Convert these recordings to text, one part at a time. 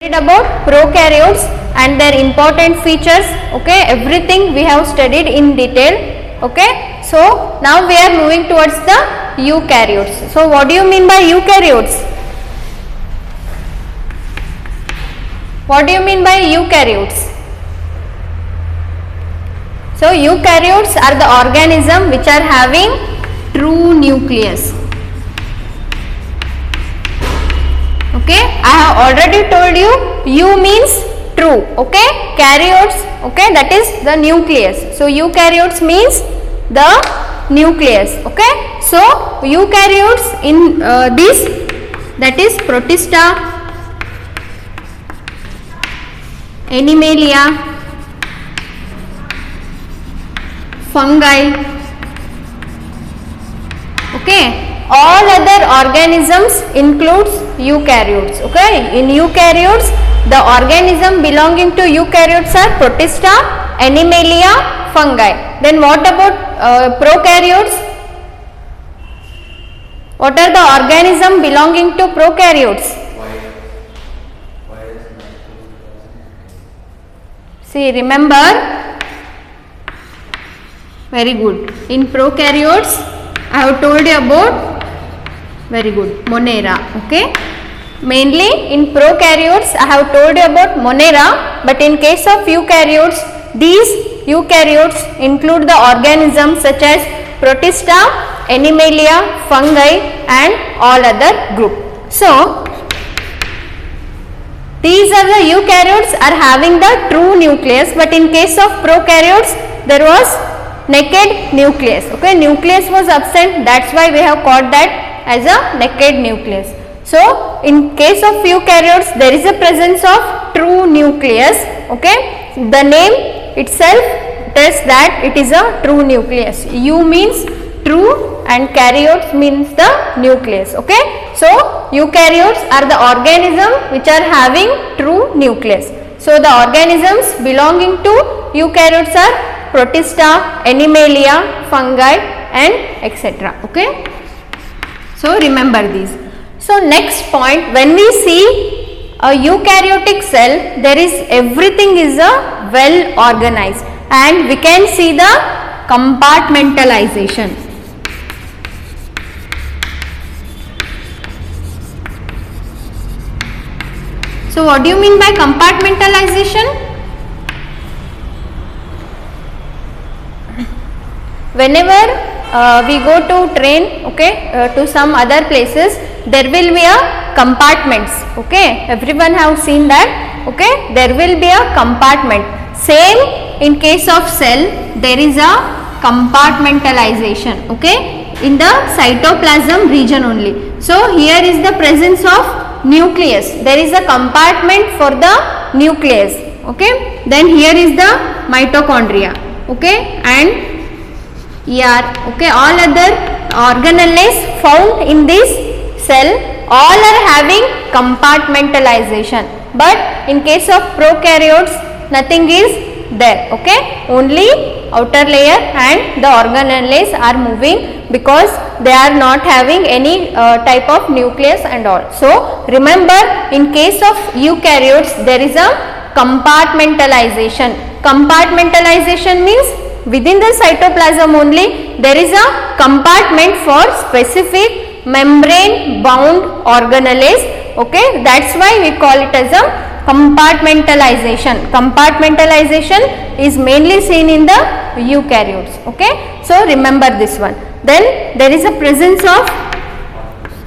About prokaryotes and their important features. Okay, everything we have studied in detail. Okay, so now we are moving towards the eukaryotes. So what do you mean by eukaryotes? What do you mean by eukaryotes? So eukaryotes are the organism which are having true nucleus. Okay, I have already told you U means true. Okay, karyotes, okay, that is the nucleus. So eukaryotes means the nucleus. Okay, so eukaryotes in this, that is Protista, Animalia, fungi. Okay, all other organisms includes eukaryotes. Okay, in eukaryotes the organism belonging to eukaryotes are Protista, Animalia, fungi. Then what about prokaryotes? What are the organism belonging to prokaryotes? See, remember, very good. In prokaryotes I have told you about, very good, Monera. Okay, mainly in prokaryotes I have told you about Monera, but in case of eukaryotes, these eukaryotes include the organisms such as Protista, Animalia, fungi and all other group. So these are the eukaryotes are having the true nucleus, but in case of prokaryotes there was naked nucleus. Okay, nucleus was absent, that's why we have called that as a naked nucleus. So in case of eukaryotes there is a presence of true nucleus. Okay, the name itself tells that it is a true nucleus. U means true and karyotes means the nucleus. Okay, so eukaryotes are the organism which are having true nucleus. So the organisms belonging to eukaryotes are Protista, Animalia, fungi and etc. Okay, so remember these. So next point, when we see a eukaryotic cell, there is everything is a well organized and we can see the compartmentalization. So what do you mean by compartmentalization? Whenever we go to train, okay, to some other places, there will be a compartments. Okay, everyone have seen that. Okay, there will be a compartment. Same in case of cell, there is a compartmentalization. Okay, in the cytoplasm region only. So here is the presence of nucleus. There is a compartment for the nucleus. Okay, then here is the mitochondria. Okay, and okay, all other organelles found in this cell, all are having compartmentalization, but in case of prokaryotes nothing is there. Okay, only outer layer and the organelles are moving because they are not having any type of nucleus and all. So remember, in case of eukaryotes there is a compartmentalization. Compartmentalization means within the cytoplasm only there is a compartment for specific membrane bound organelles. Okay, that's why we call it as a compartmentalization. Compartmentalization is mainly seen in the eukaryotes. Okay, so remember this one. Then there is a presence of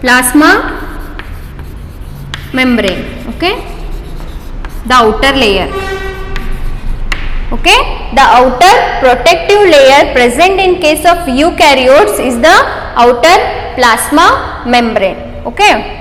plasma membrane. Okay, the outer layer. Okay, the outer protective layer present in case of eukaryotes is the outer plasma membrane. Okay,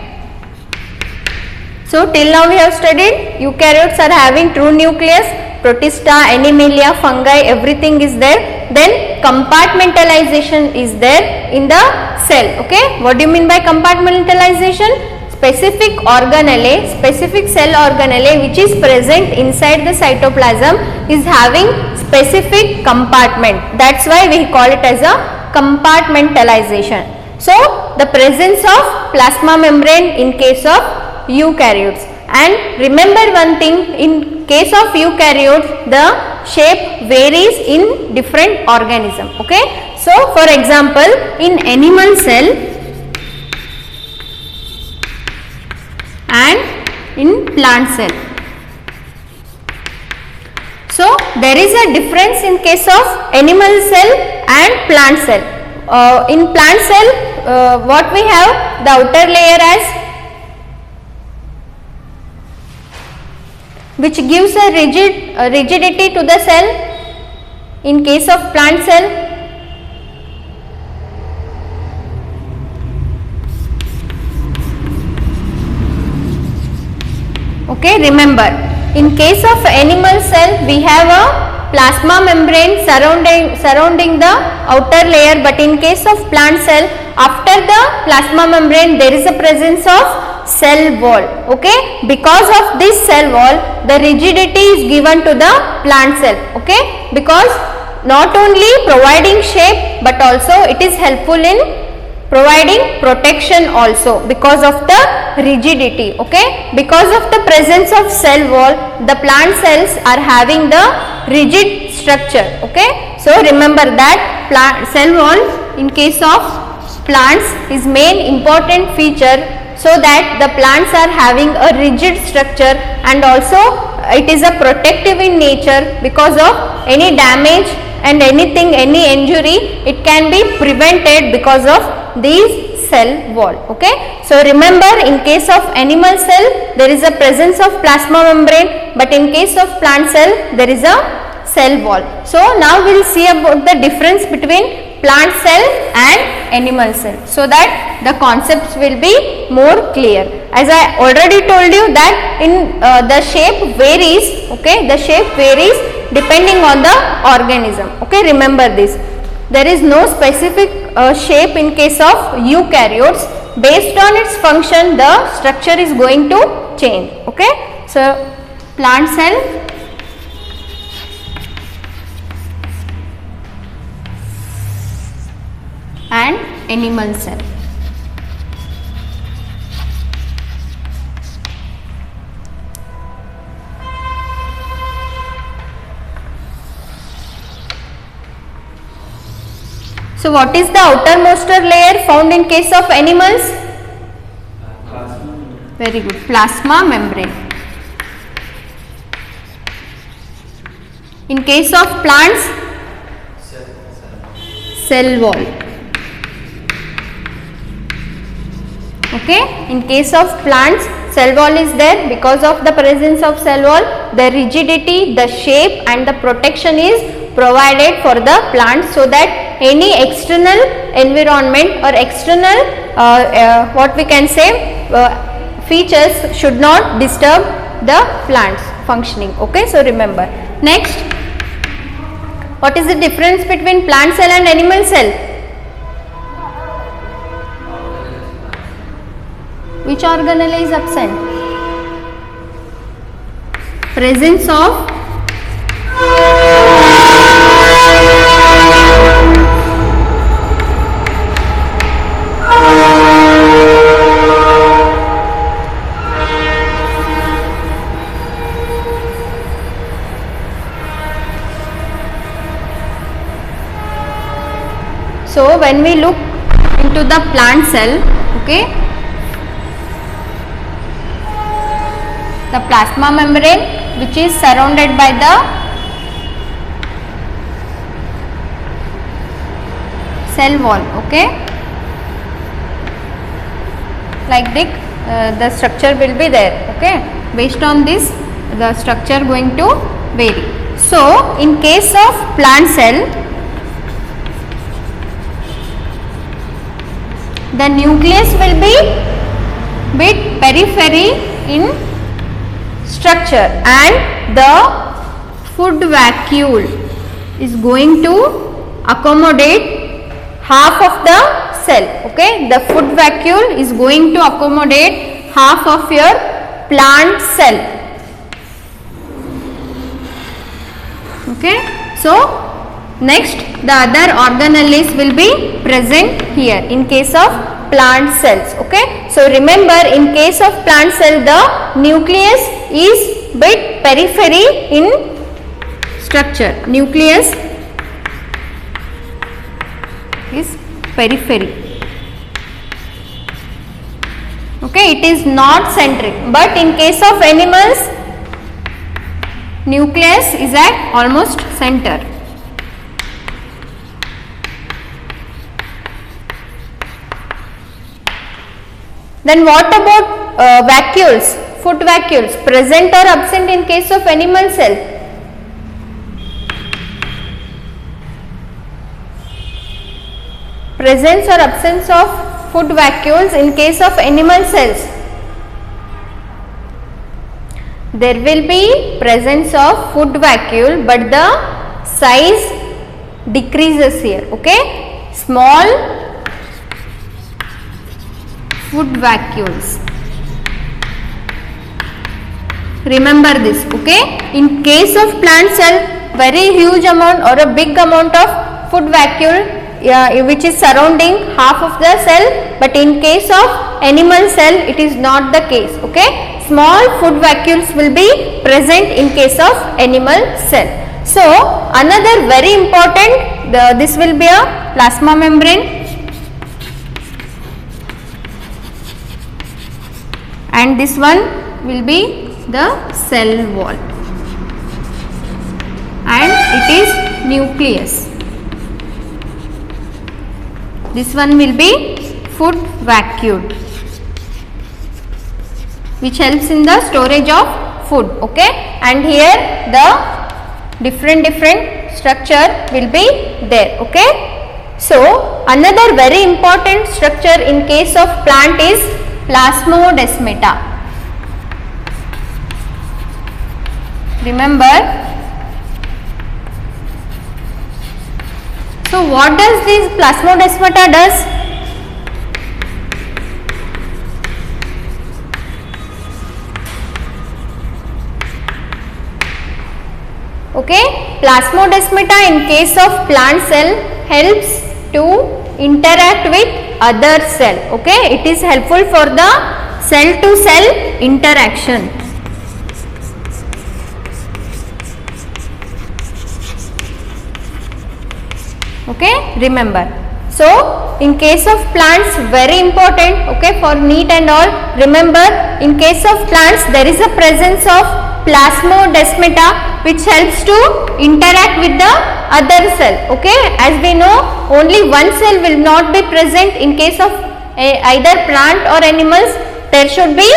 so till now we have studied eukaryotes are having true nucleus, Protista, Animalia, fungi, everything is there. Then compartmentalization is there in the cell. Okay, what do you mean by compartmentalization? Specific organelle, specific cell organelle which is present inside the cytoplasm is having specific compartment. That's why we call it as a compartmentalization. So the presence of plasma membrane in case of eukaryotes, And remember one thing, in case of eukaryotes, the shape varies in different organism. Okay. So for example, in animal cell and in plant cell. So there is a difference in case of animal cell and plant cell. In plant cell, what we have, the outer layer as, which gives a rigidity to the cell. In case of plant cell, okay, remember, in case of animal cell we have a plasma membrane surrounding the outer layer, but in case of plant cell, after the plasma membrane there is a presence of cell wall. Okay, because of this cell wall the rigidity is given to the plant cell. Okay, because not only providing shape but also it is helpful in providing protection also because of the rigidity. Okay, because of the presence of cell wall, the plant cells are having the rigid structure. Okay, so remember that plant cell wall in case of plants is main important feature, so that the plants are having a rigid structure, and also it is a protective in nature. Because of any damage and anything, any injury, it can be prevented because of these cell wall. Okay, so remember, in case of animal cell there is a presence of plasma membrane, but in case of plant cell there is a cell wall. So now we will see about the difference between plant cell and animal cell, so that the concepts will be more clear. As I already told you that in the shape varies. Okay, the shape varies depending on the organism. Okay, remember this. There is no specific shape in case of eukaryotes. Based on its function, the structure is going to change. Okay, so plant cell and animal cell. So what is the outermost layer found in case of animals? Very good, plasma membrane. In case of plants, cell wall. Okay, in case of plants, cell wall is there. Because of the presence of cell wall, the rigidity, the shape and the protection is provided for the plant, so that any external environment or external what we can say features should not disturb the plant's functioning. Okay, so remember. Next, what is the difference between plant cell and animal cell? Which organelle is absent? Presence of So when we look into the plant cell, okay, the plasma membrane which is surrounded by the cell wall. Okay, like this the structure will be there. Okay, based on this the structure going to vary. So in case of plant cell, the nucleus will be bit periphery in structure, and the food vacuole is going to accommodate half of the cell. Okay, the food vacuole is going to accommodate half of your plant cell. Okay, so next the other organelles will be present here in case of plant cells. Okay, so remember, in case of plant cell, the nucleus is bit periphery in structure. Nucleus is periphery. Okay, it is not centric, but in case of animals, nucleus is at almost center. Then what about vacuoles, food vacuoles, present or absent in case of animal cell? Presence or absence of food vacuoles in case of animal cells? There will be presence of food vacuole, but the size decreases here. Okay, small food vacuoles. Remember this. Okay, in case of plant cell, very huge amount or a big amount of food vacuole which is surrounding half of the cell, but in case of animal cell it is not the case. Okay, small food vacuoles will be present in case of animal cell. So another very important, this will be a plasma membrane, and this one will be the cell wall, and it is nucleus. This one will be food vacuole, which helps in the storage of food. Okay, and here the different structure will be there. Okay, so another very important structure in case of plant is plasmodesmata. Remember, so what does this plasmodesmata does? Okay, plasmodesmata in case of plant cell helps to interact with other cell. Okay, it is helpful for the cell to cell interaction. Okay, remember. So in case of plants, very important. Okay, for NEET and all, remember, in case of plants there is a presence of plasmodesmata which helps to interact with the other cell. Okay, as we know, only one cell will not be present in case of either plant or animals. There should be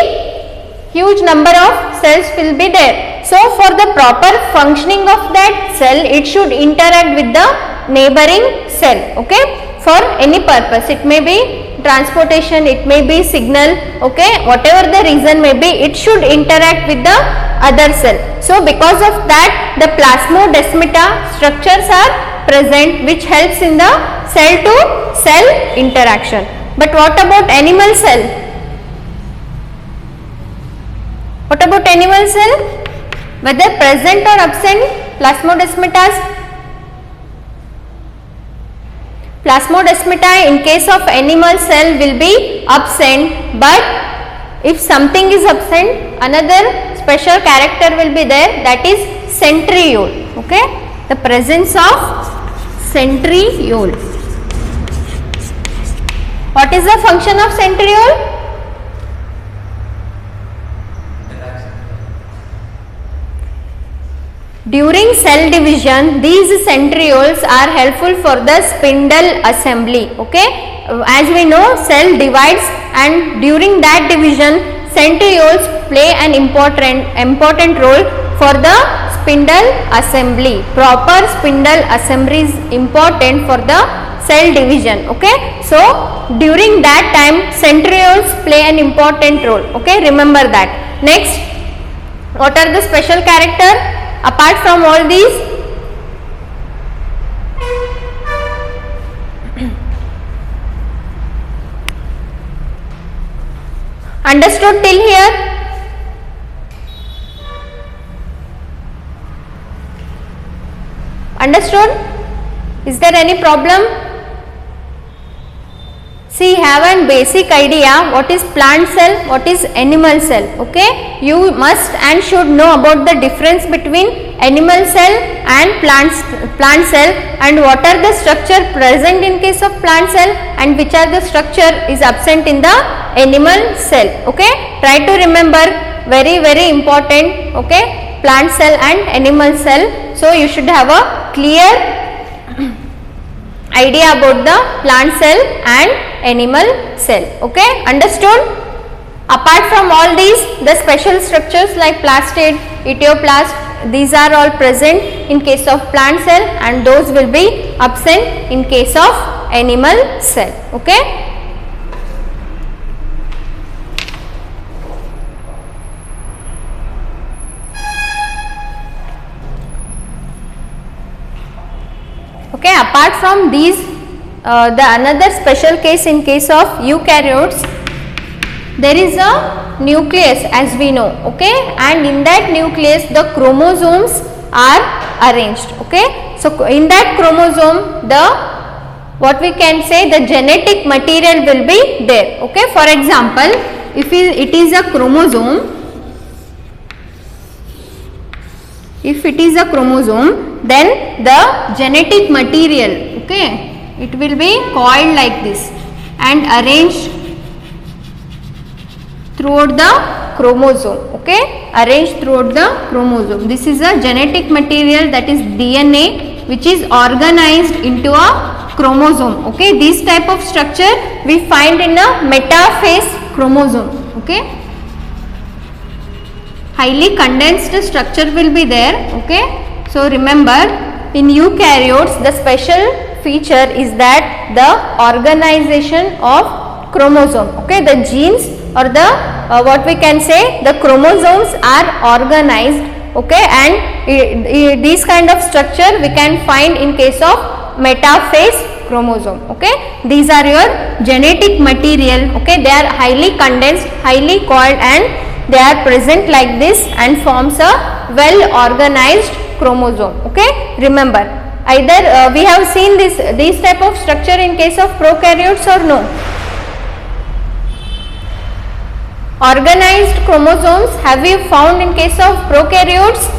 huge number of cells will be there. So for the proper functioning of that cell, it should interact with the neighboring cell. Okay, for any purpose, it may be transportation, it may be signal. Okay, whatever the reason may be, it should interact with the other cell. So because of that, the plasmodesmata structures are present which helps in the cell to cell interaction. But what about animal cell? What about animal cell? Whether present or absent plasmodesmatas? Plasmodesmata in case of animal cell will be absent, but if something is absent, another special character will be there, that is centriole. Okay, the presence of centriole. What is the function of centriole? During cell division, these centrioles are helpful for the spindle assembly. Okay, as we know, cell divides, and during that division, centrioles play an important role for the spindle assembly. Proper spindle assembly is important for the cell division. Okay, so during that time, centrioles play an important role. Okay, remember that. Next, what are the special character? Apart from all these, understood till here? Understood? Is there any problem? see, have a basic idea what is plant cell, what is animal cell. Okay, you must and should know about the difference between animal cell and plant cell, and what are the structure present in case of plant cell and which are the structure is absent in the animal cell. Okay, try to remember, very important. Okay, plant cell and animal cell. So you should have a clear idea about the plant cell and animal cell. Okay, understood? Apart from all these, the special structures like plastid, etioplast, these are all present in case of plant cell and those will be absent in case of animal cell. Okay. Okay, apart from these, the another special case in case of eukaryotes, there is a nucleus as we know. Okay, and in that nucleus the chromosomes are arranged. Okay, so in that chromosome the what we can say the genetic material will be there. Okay, for example, if it is a chromosome, if it is a chromosome, then the genetic material, okay, it will be coiled like this and arranged throughout the chromosome. Okay, arranged throughout the chromosome. This is a genetic material, that is DNA, which is organized into a chromosome. Okay, this type of structure we find in a metaphase chromosome. Okay, highly condensed structure will be there. Okay, so remember, in eukaryotes the special feature is that the organization of chromosome. Okay, the genes or the what we can say the chromosomes are organized. Okay, and this kind of structure we can find in case of metaphase chromosome. Okay, these are your genetic material. Okay, they are highly condensed, highly coiled, and they are present like this and forms a well organized chromosome. Okay, remember, either we have seen this type of structure in case of prokaryotes or no? Organized chromosomes have we found in case of prokaryotes?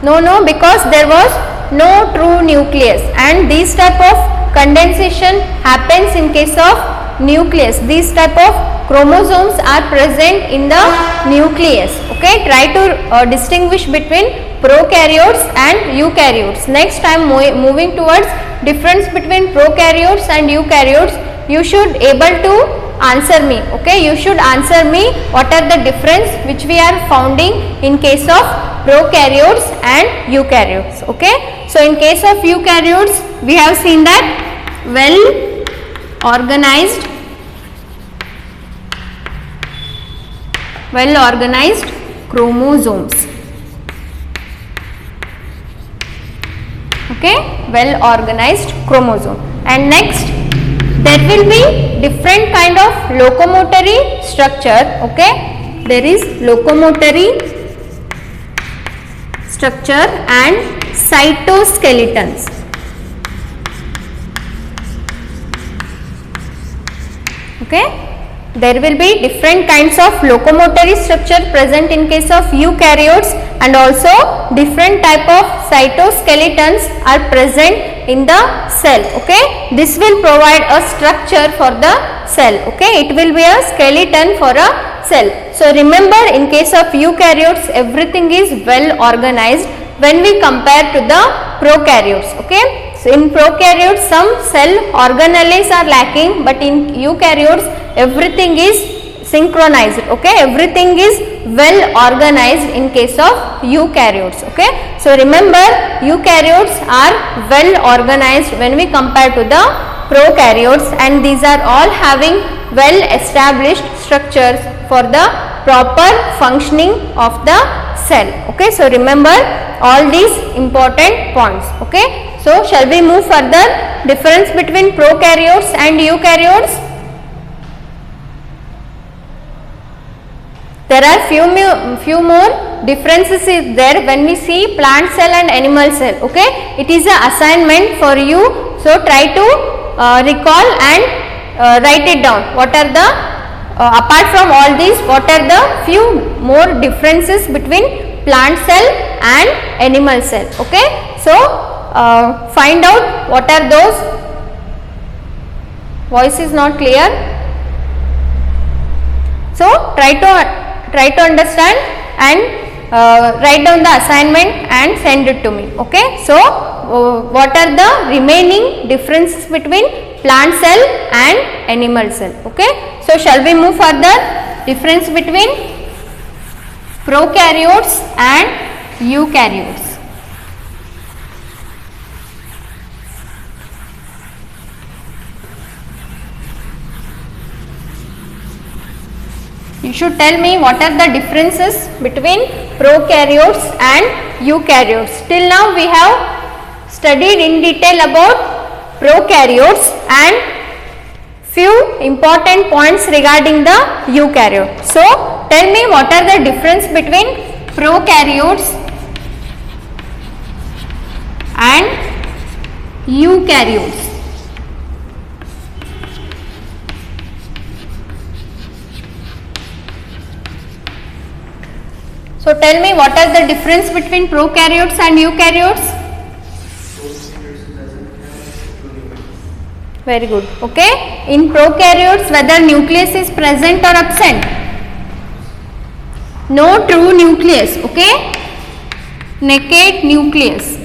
No, because there was no true nucleus, and this type of condensation happens in case of nucleus. These type of chromosomes are present in the nucleus. Okay, try to distinguish between prokaryotes and eukaryotes. Next I am moving towards difference between prokaryotes and eukaryotes. You should able to answer me. Okay, you should answer me what are the difference which we are finding in case of prokaryotes and eukaryotes. Okay, so in case of eukaryotes we have seen that well organized chromosomes. Okay, well organized chromosome. And next there will be different kind of locomotory structure. Okay, there is locomotory structure and cytoskeletons. Okay, there will be different kinds of locomotory structure present in case of eukaryotes, and also different type of cytoskeletons are present in the cell. Okay, this will provide a structure for the cell. Okay, it will be a skeleton for a cell. So remember, in case of eukaryotes everything is well organized when we compare to the prokaryotes. Okay, so in prokaryotes some cell organelles are lacking, but in eukaryotes everything is synchronized. Okay, everything is well organized in case of eukaryotes. Okay, so remember, eukaryotes are well organized when we compare to the prokaryotes, and these are all having well established structures for the proper functioning of the cell. Okay, so remember all these important points. Okay, so shall we move further? Difference between prokaryotes and eukaryotes. There are few more differences is there when we see plant cell and animal cell. Okay, it is a assignment for you, so try to recall and write it down. What are the apart from all these, what are the few more differences between plant cell and animal cell? Okay, so find out what are those. Voice is not clear, so try to understand and write down the assignment and send it to me. Okay, so what are the remaining differences between plant cell and animal cell? Okay, so shall we move further? Difference between prokaryotes and eukaryotes. You should tell me what are the differences between prokaryotes and eukaryotes. Till now we have studied in detail about prokaryotes and few important points regarding the eukaryote. So tell me what are the difference between prokaryotes and eukaryotes. So tell me what are the difference between prokaryotes and eukaryotes? Very good. Okay. In prokaryotes, whether nucleus is present or absent? No true nucleus. Okay. Naked nucleus.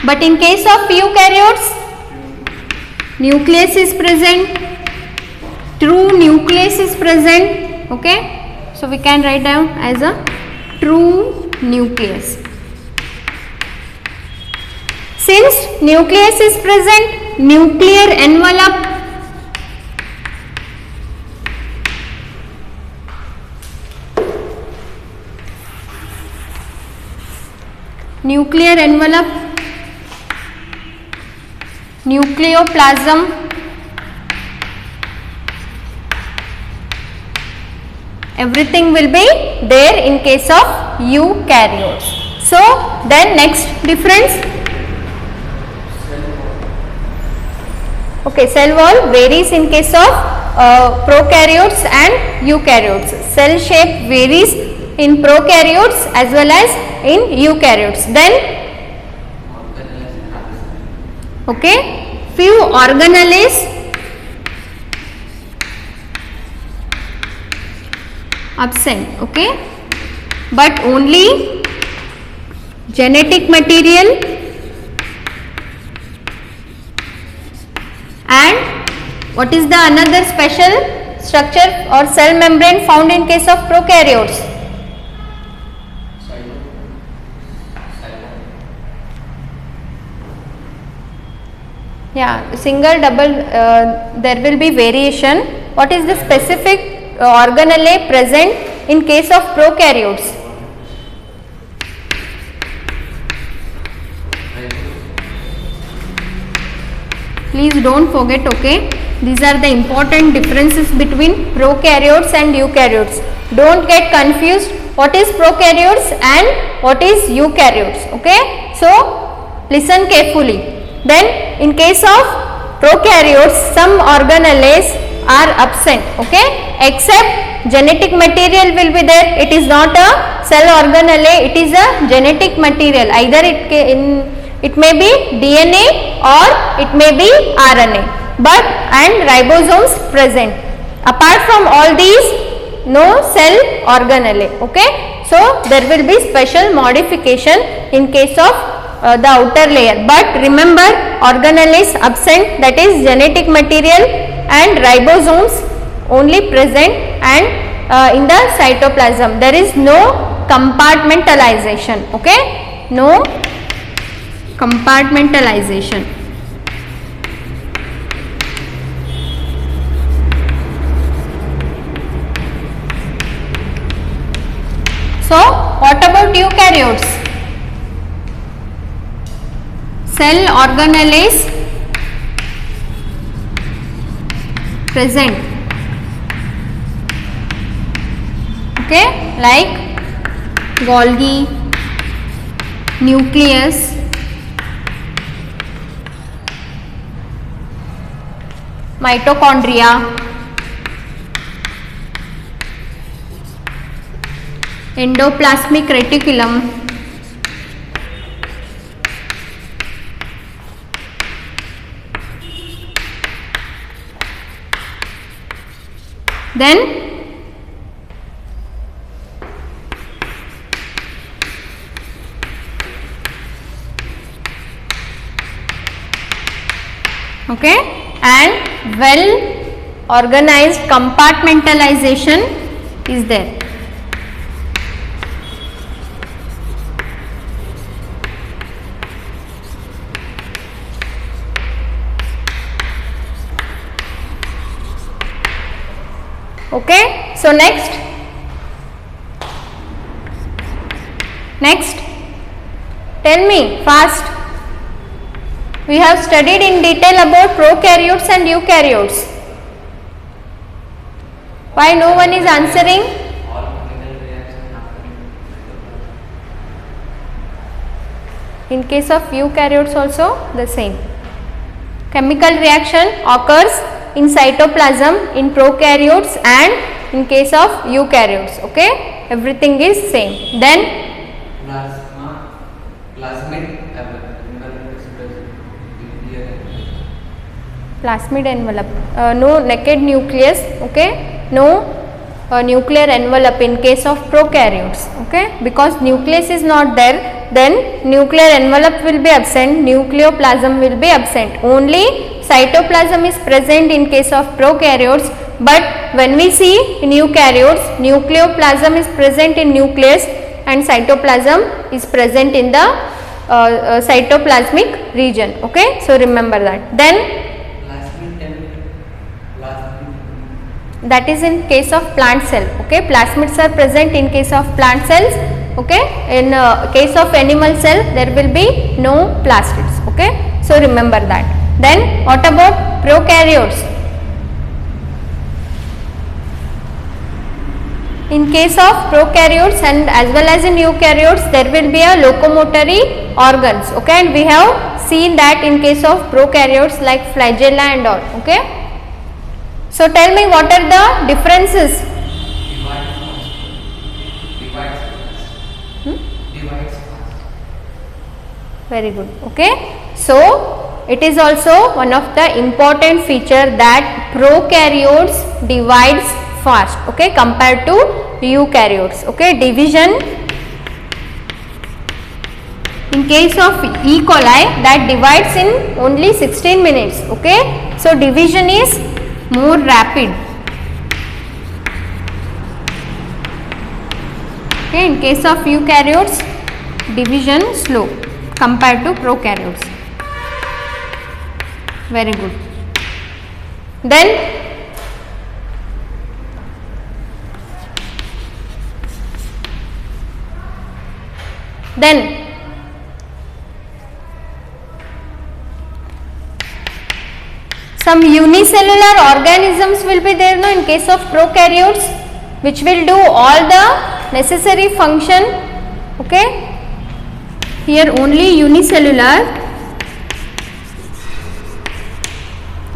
But in case of eukaryotes, nucleus is present. True nucleus is present. Okay. So we can write down as a true nucleus. Since nucleus is present, nuclear envelope nucleoplasm, everything will be there in case of eukaryotes. So then next difference. Okay, cell wall varies in case of prokaryotes and eukaryotes. Cell shape varies in prokaryotes as well as in eukaryotes. Then okay, few organelles absent. Okay, but only genetic material and what is the another special structure or cell membrane found in case of prokaryotes? Yeah, single, double, there will be variation. What is the specific organelle present in case of prokaryotes? Please don't forget, okay, these are the important differences between prokaryotes and eukaryotes. Don't get confused what is prokaryotes and what is eukaryotes. Okay, so listen carefully. Then in case of prokaryotes, some organelles are absent, okay, except genetic material will be there. It is not a cell organelle, it is a genetic material. Either it may be DNA or it may be RNA, but and ribosomes present. Apart from all these, no cell organelle. Okay, so there will be special modification in case of the outer layer. But remember, organelle is absent, that is genetic material and ribosomes only present, and in the cytoplasm there is no compartmentalization. Okay, no compartmentalization. So what about eukaryotes? Cell organelles present, okay, like Golgi, nucleus, mitochondria, endoplasmic reticulum, then okay, and well organized compartmentalization is there. Okay, so next tell me fast. We have studied in detail about prokaryotes and eukaryotes. Why no one is answering? All chemical reactions happen. In case of eukaryotes also the same. Chemical reaction occurs in cytoplasm in prokaryotes and in case of eukaryotes. Okay, everything is same. Then plasmid plasmid envelope, no naked nucleus, okay, no nuclear envelope in case of prokaryotes, okay, because nucleus is not there, then nuclear envelope will be absent, nucleoplasm will be absent, only cytoplasm is present in case of prokaryotes, but when we see in eukaryotes, nucleoplasm is present in nucleus and cytoplasm is present in the cytoplasmic region, okay, so remember that. Then that is in case of plant cell, okay, plasmids are present in case of plant cells, okay, in case of animal cell there will be no plastids, okay, so remember that. Then what about prokaryotes? In case of prokaryotes and as well as in eukaryotes there will be a locomotory organs, okay, and we have seen that in case of prokaryotes like flagella and all, okay. So tell me what are the differences? Divides fast. Very good, okay. So it is also one of the important feature that prokaryotes divides fast, okay, compared to eukaryotes, okay. Division in case of E. coli that divides in only 16 minutes, okay. So division is more rapid, okay. In case of eukaryotes division slow compared to prokaryotes. Very good. Then some unicellular organisms will be there, no, in case of prokaryotes, which will do all the necessary function, okay. Here only unicellular,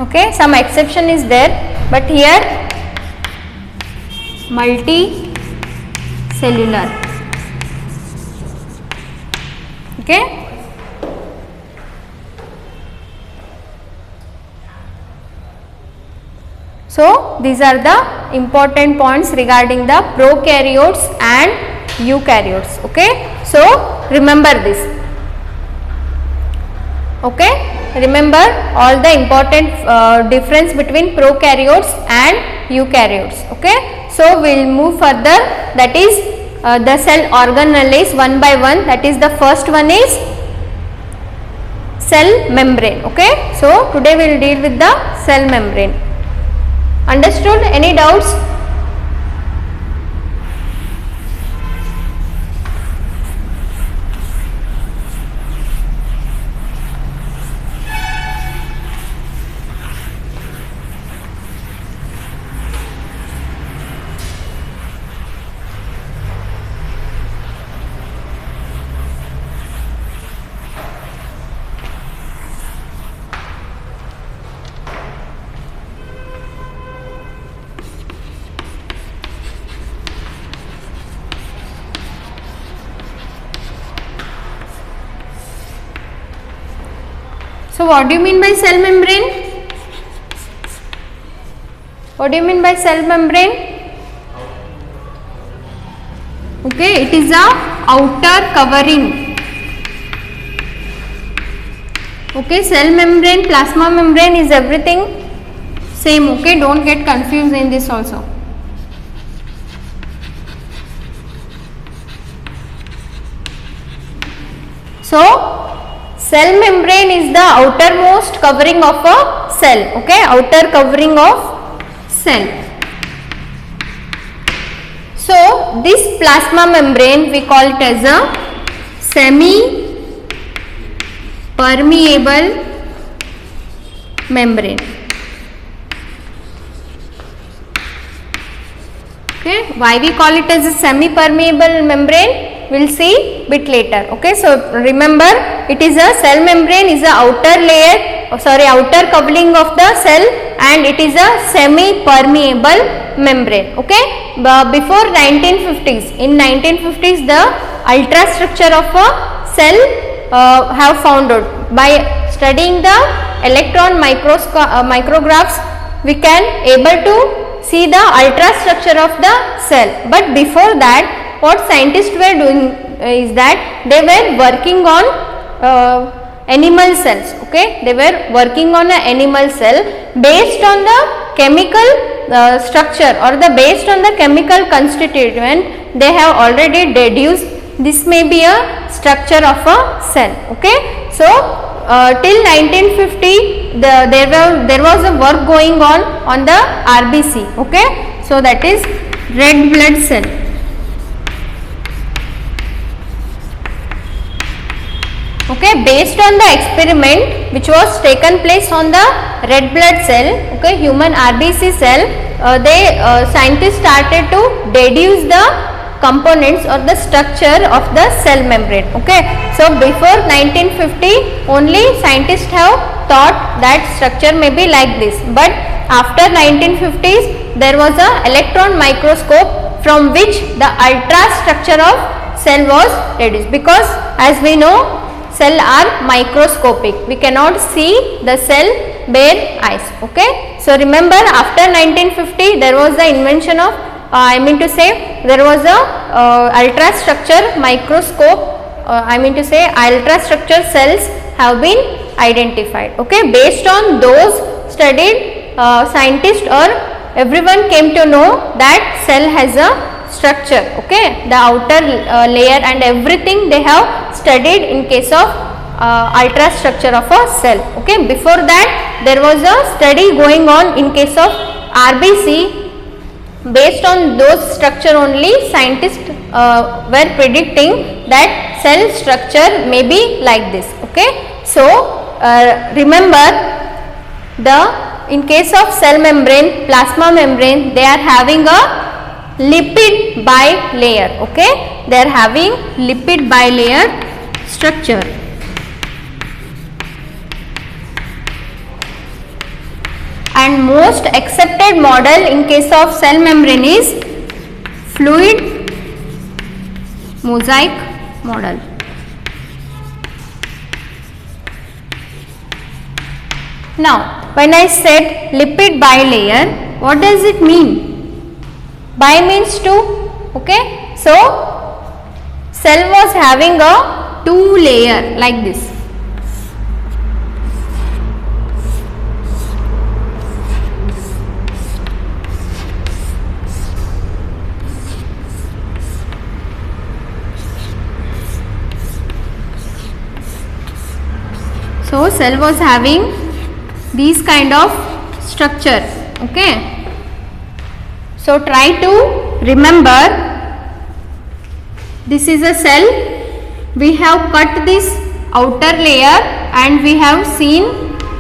okay, some exception is there, but here multicellular, okay. So these are the important points regarding the prokaryotes and eukaryotes, okay. So remember this, okay, remember all the important difference between prokaryotes and eukaryotes, okay. So we will move further, that is the cell organelles one by one. That is the first one is cell membrane, okay. So today we will deal with the cell membrane. Understood? Any doubts? So what do you mean by cell membrane? What do you mean by cell membrane? Okay, it is a outer covering. Okay, cell membrane, plasma membrane is everything same. Okay, don't get confused in this also. So cell membrane is the outermost covering of a cell. Okay, outer covering of cell. So this plasma membrane we call it as a semi permeable membrane. Okay, why we call it as a semi permeable membrane? We'll see bit later. Okay, so remember, it is a cell membrane is a outer layer, outer covering of the cell, and it is a semi permeable membrane. Okay, before 1950s, in 1950s the ultrastructure of a cell have found out. By studying the electron micrographs, we can able to see the ultrastructure of the cell. But before that, what scientists were doing is that they were working on animal cells. Okay, they were working on an animal cell based on the chemical structure or the based on the chemical constituent. They have already deduced this may be a structure of a cell. Okay, so till 1950 there was a work going on the RBC. Okay, so that is red blood cell. Okay, based on the experiment which was taken place on the red blood cell, okay, human RBC cell, scientists started to deduce the components or the structure of the cell membrane. Okay, so before 1950 only scientists have thought that structure may be like this, but after 1950s there was a electron microscope from which the ultrastructure of cell was deduced, because as we know cell are microscopic, we cannot see the cell bare eyes. Okay, so remember, after 1950 there was the invention of there was a ultrastructure microscope, ultrastructure cells have been identified. Okay, based on those studied, scientists or everyone came to know that cell has a structure. Okay, the outer layer and everything they have studied in case of ultrastructure of a cell. Okay, before that there was a study going on in case of RBC. Based on those structure only scientists were predicting that cell structure may be like this. Okay, so remember, in case of cell membrane, plasma membrane, they are having a lipid bilayer. Okay, they are having lipid bilayer structure. And most accepted model in case of cell membrane is fluid mosaic model. Now, when I said lipid bilayer, what does it mean? Bi means two. Okay, so cell was having a two layer like this. So cell was having these kind of structure. Okay, so try to remember, this is a cell, we have cut this outer layer and we have seen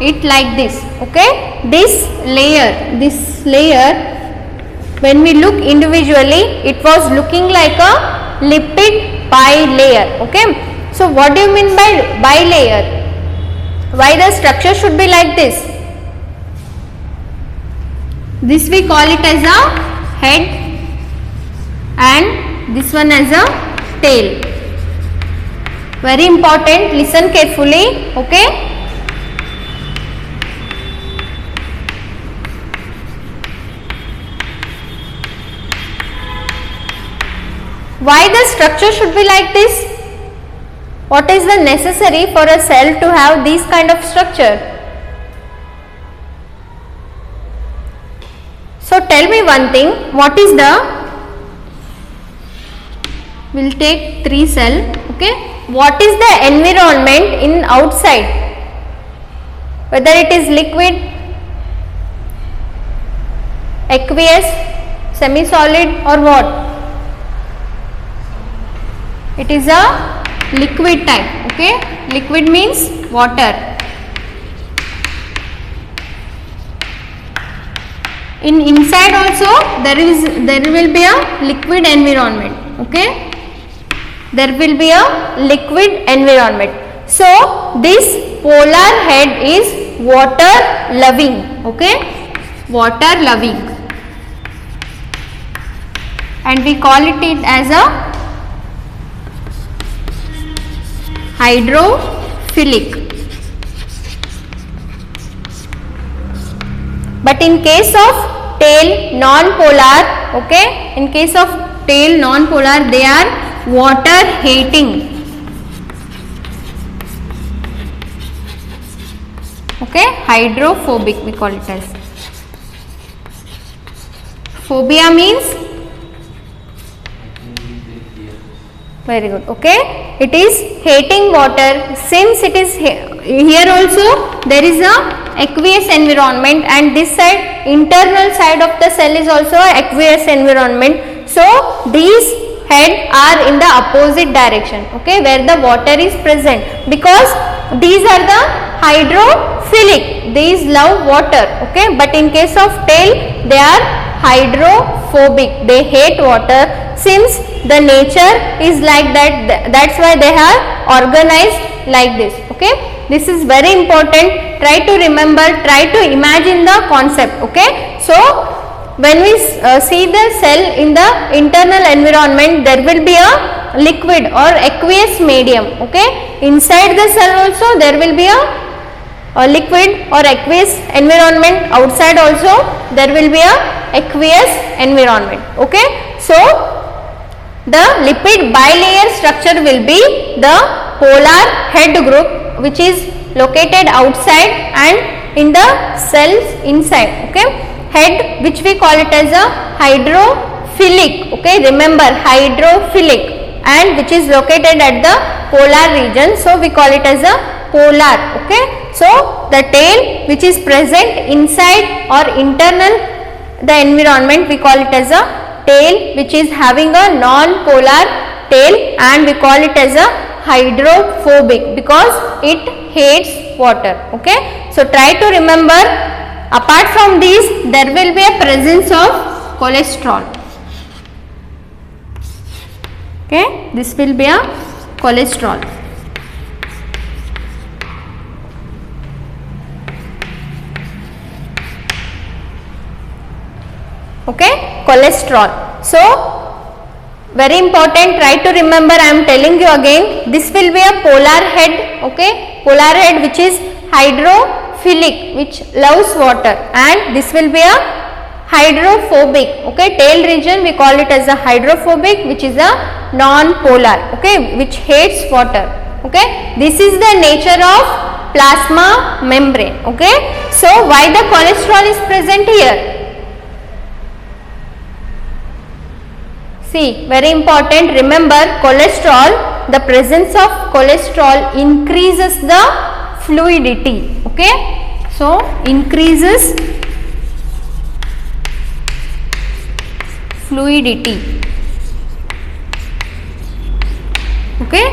it like this. Okay, this layer when we look individually, it was looking like a lipid bilayer. Okay, so what do you mean by bilayer? Why the structure should be like this? This we call it as a head and this one as a tail. Very important, listen carefully. Okay, Why the structure should be like this? What is the necessary for a cell to have this kind of structure? So tell me one thing, what is the, we'll take 3 cell, okay, what is the environment in outside, whether it is liquid, aqueous, semi-solid or what? It is a liquid type, okay, liquid means water. In inside also there will be a liquid environment, okay, there will be a liquid environment. So this polar head is water loving, okay, water loving, and we call it as a hydrophilic. But in case of tail non-polar, okay, in case of tail non-polar, they are water hating, okay, hydrophobic we call it as. Phobia means, very good, okay, it is hating water. Since it is here also there is a aqueous environment, and this side, internal side of the cell is also aqueous environment. So these head are in the opposite direction, okay, where the water is present, because these are the hydrophilic, these love water, okay, but in case of tail they are hydrophobic, they hate water. Since the nature is like that, that's why they are organized like this, okay. This is very important, try to remember, try to imagine the concept, okay. So when we see the cell in the internal environment, there will be a liquid or aqueous medium, okay. Inside the cell also there will be a liquid or aqueous environment, outside also there will be a aqueous environment, okay. So the lipid bilayer structure will be the polar head group, which is located outside and in the cells inside, okay. Head, which we call it as a hydrophilic, okay, remember hydrophilic, and which is located at the polar region, so we call it as a polar, okay. So the tail which is present inside or internal the environment, we call it as a tail which is having a non-polar tail, and we call it as a hydrophobic because it hates water, okay. So try to remember, apart from these there will be a presence of cholesterol, okay, this will be a cholesterol, okay, cholesterol. So very important, try to remember, I am telling you again, this will be a polar head, okay, polar head which is hydrophilic, which loves water, and this will be a hydrophobic, okay, tail region we call it as a hydrophobic, which is a non-polar, okay, which hates water, okay. This is the nature of plasma membrane, okay. So why the cholesterol is present here? See, very important, remember cholesterol, the presence of cholesterol increases the fluidity, okay. So increases fluidity, okay,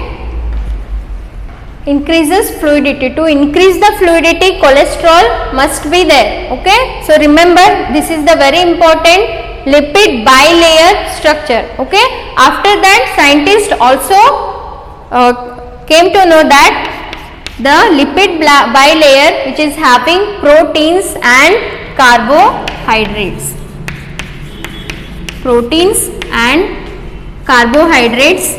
increases fluidity. To increase the fluidity, cholesterol must be there, okay. So remember, this is the very important lipid bilayer structure, okay. After that, scientists also came to know that the lipid bilayer, which is having proteins and carbohydrates, proteins and carbohydrates,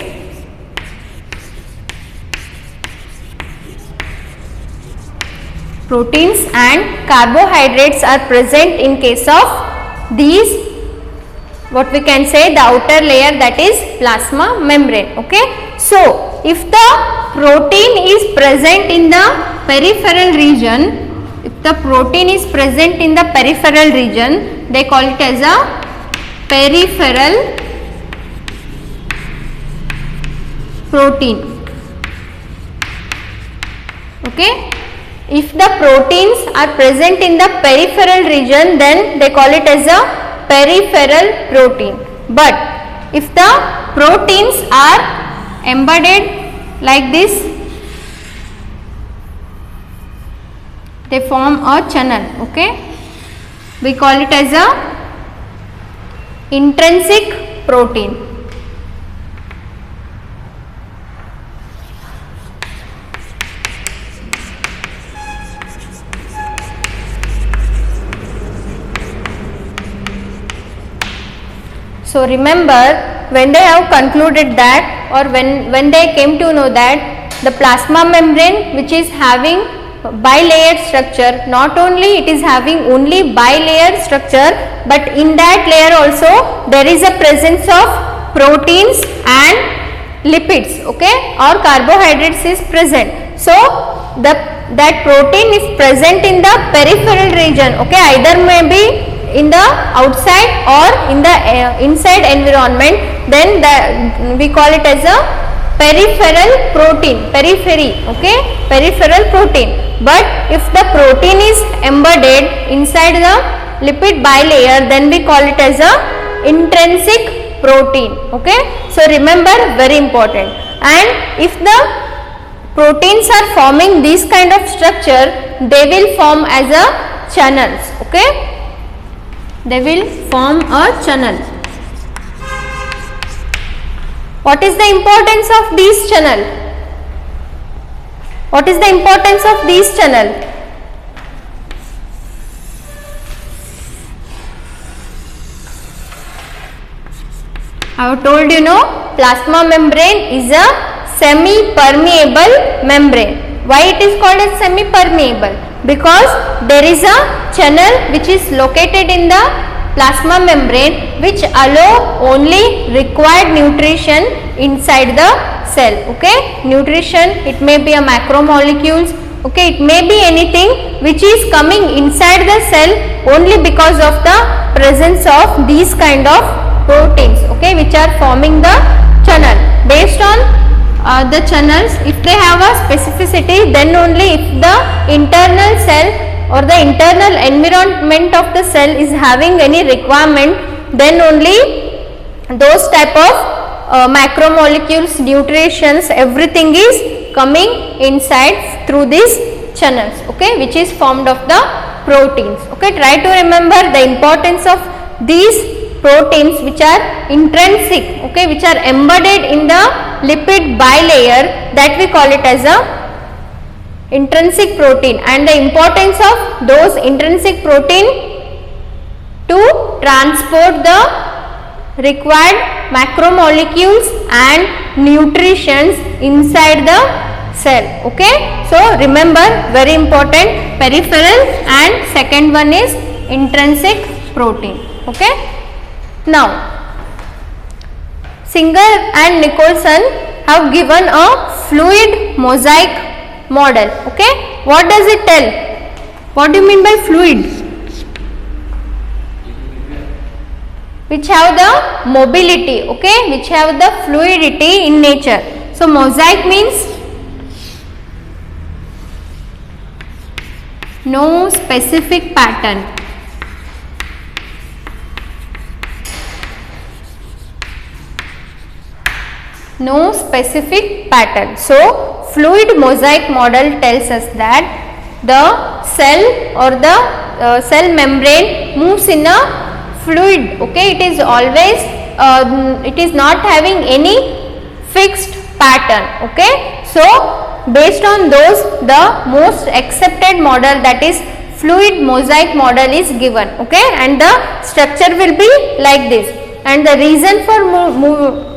proteins and carbohydrates are present in case of these what we can say, the outer layer, that is plasma membrane. Okay. So if the protein is present in the peripheral region, if the protein is present in the peripheral region, they call it as a peripheral protein. Okay. If the proteins are present in the peripheral region, then they call it as a peripheral protein. But if the proteins are embedded like this, they form a channel. Okay. We call it as a intrinsic protein. So remember, when they have concluded that, or when they came to know that the plasma membrane, which is having bilayer structure, not only it is having only bilayer structure, but in that layer also there is a presence of proteins and lipids, okay, or carbohydrates is present. So that protein is present in the peripheral region, okay, either may be in the outside or in the inside environment, then we call it as a peripheral protein, periphery, okay, peripheral protein. But if the protein is embedded inside the lipid bilayer, then we call it as a intrinsic protein. Okay. So remember, very important. And if the proteins are forming this kind of structure, they will form as a channels. Okay. They will form a channel. What is the importance of these channel? What is the importance of these channel? I have told you, plasma membrane is a semi-permeable membrane. Why it is called as semi-permeable? Because there is a channel which is located in the plasma membrane which allow only required nutrition inside the cell. Okay, nutrition, it may be a macromolecules, okay, it may be anything which is coming inside the cell only because of the presence of these kind of proteins, okay, which are forming the channel. Based on the channels, if they have a specificity, then only if the internal cell or the internal environment of the cell is having any requirement, then only those type of macromolecules, nutritions, everything is coming inside through these channels, okay, which is formed of the proteins. Okay, try to remember the importance of these proteins which are intrinsic, okay, which are embedded in the lipid bilayer, that we call it as a intrinsic protein, and the importance of those intrinsic protein to transport the required macromolecules and nutritions inside the cell. Okay, so remember, very important, peripheral, and second one is intrinsic protein. Okay. Now, Singer and Nicholson have given a fluid mosaic model. Okay, what does it tell? What do you mean by fluid? Which have the mobility, okay, which have the fluidity in nature. So mosaic means no specific pattern. No specific pattern. So fluid mosaic model tells us that the cell or the cell membrane moves in a fluid. Okay, it is always it is not having any fixed pattern. Okay, so based on those, the most accepted model, that is fluid mosaic model, is given. Okay, and the structure will be like this. And the reason for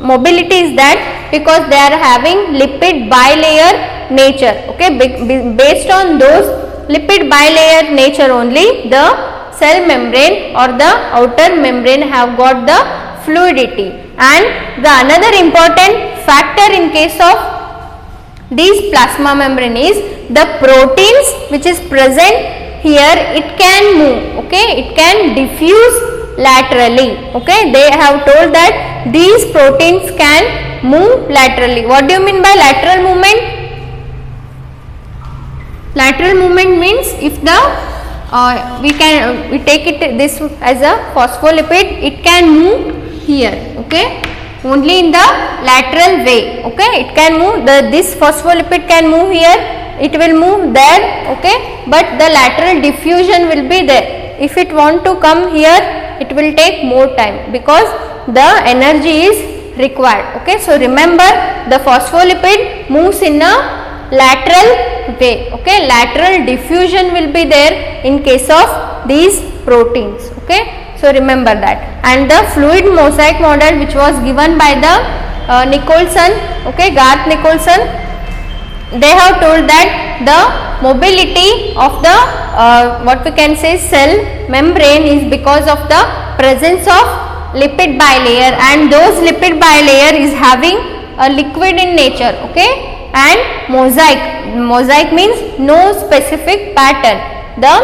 mobility is that because they are having lipid bilayer nature. Okay, based on those lipid bilayer nature only, the cell membrane or the outer membrane have got the fluidity. And the another important factor in case of these plasma membrane is the proteins which is present here, it can move, okay, it can diffuse laterally, okay. They have told that these proteins can move laterally. What do you mean by lateral movement? Lateral movement means if the we take it this as a phospholipid, it can move here, okay, only in the lateral way, okay. It can move, this phospholipid can move here, it will move there, okay, but the lateral diffusion will be there. If it want to come here, it will take more time because the energy is required, okay. So remember, the phospholipid moves in a lateral way, okay. Lateral diffusion will be there in case of these proteins, okay. So remember that. And the fluid mosaic model which was given by the Nicholson, okay, Garth Nicholson, they have told that the mobility of the what we can say cell membrane is because of the presence of lipid bilayer, and those lipid bilayer is having a liquid in nature, okay. And mosaic means no specific pattern. The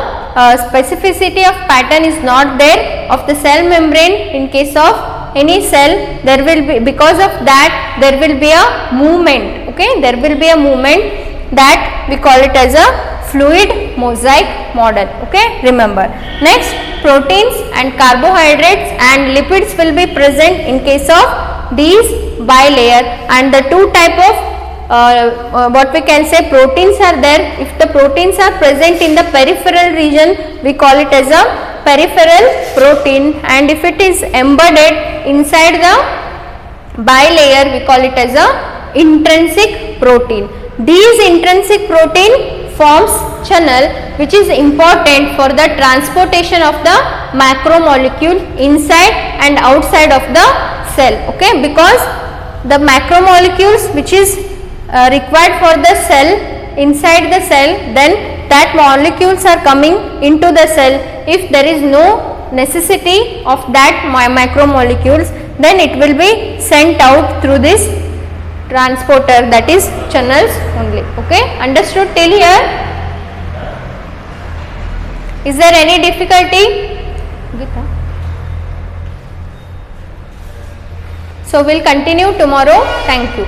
specificity of pattern is not there of the cell membrane in case of any cell. There will be, because of that there will be a movement, okay, there will be a movement, that we call it as a fluid mosaic model, okay. Remember, next, proteins and carbohydrates and lipids will be present in case of these bilayer, and the two type of what we can say proteins are there. If the proteins are present in the peripheral region, we call it as a peripheral protein, and if it is embedded inside the bilayer, we call it as a intrinsic protein. These intrinsic protein forms channel which is important for the transportation of the macromolecule inside and outside of the cell, okay, because the macromolecules which is required for the cell inside the cell, then that molecules are coming into the cell. If there is no necessity of that macromolecules, then it will be sent out through this transporter, that is channels only, okay. Understood till here? Is there any difficulty? So we'll continue tomorrow. Thank you.